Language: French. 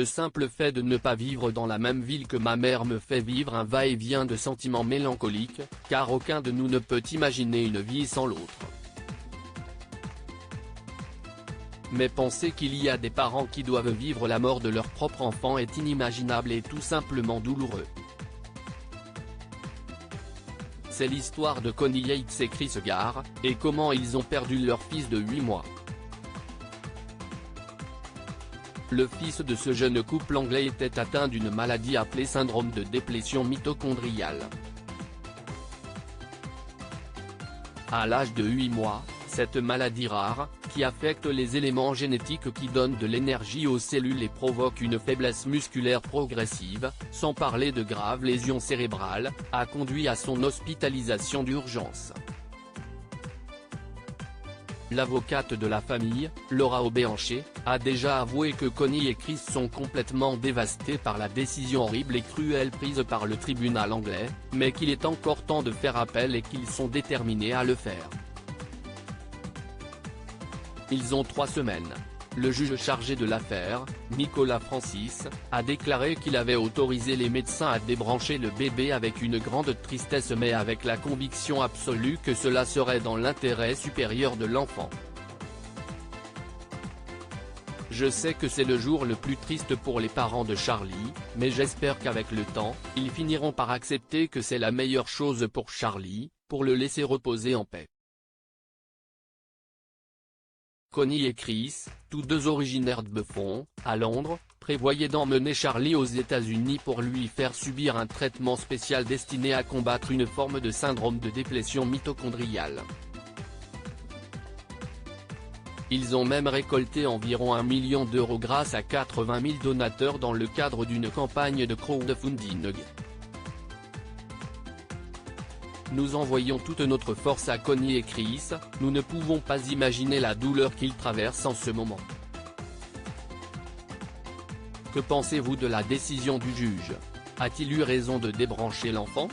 Le simple fait de ne pas vivre dans la même ville que ma mère me fait vivre un va-et-vient de sentiments mélancoliques, car aucun de nous ne peut imaginer une vie sans l'autre. Mais penser qu'il y a des parents qui doivent vivre la mort de leur propre enfant est inimaginable et tout simplement douloureux. C'est l'histoire de Connie Yates et Chris Gare, et comment ils ont perdu leur fils de 8 mois. Le fils de ce jeune couple anglais était atteint d'une maladie appelée syndrome de déplétion mitochondriale. À l'âge de 8 mois, cette maladie rare, qui affecte les éléments génétiques qui donnent de l'énergie aux cellules et provoque une faiblesse musculaire progressive, sans parler de graves lésions cérébrales, a conduit à son hospitalisation d'urgence. L'avocate de la famille, Laura Obéanché, a déjà avoué que Connie et Chris sont complètement dévastés par la décision horrible et cruelle prise par le tribunal anglais, mais qu'il est encore temps de faire appel et qu'ils sont déterminés à le faire. Ils ont 3 semaines. Le juge chargé de l'affaire, Nicolas Francis, a déclaré qu'il avait autorisé les médecins à débrancher le bébé avec une grande tristesse mais avec la conviction absolue que cela serait dans l'intérêt supérieur de l'enfant. Je sais que c'est le jour le plus triste pour les parents de Charlie, mais j'espère qu'avec le temps, ils finiront par accepter que c'est la meilleure chose pour Charlie, pour le laisser reposer en paix. Connie et Chris, tous deux originaires de Buffon, à Londres, prévoyaient d'emmener Charlie aux États-Unis pour lui faire subir un traitement spécial destiné à combattre une forme de syndrome de déplétion mitochondriale. Ils ont même récolté environ 1 million d'euros grâce à 80 000 donateurs dans le cadre d'une campagne de crowdfunding. Nous envoyons toute notre force à Connie et Chris, nous ne pouvons pas imaginer la douleur qu'ils traversent en ce moment. Que pensez-vous de la décision du juge? A-t-il eu raison de débrancher l'enfant?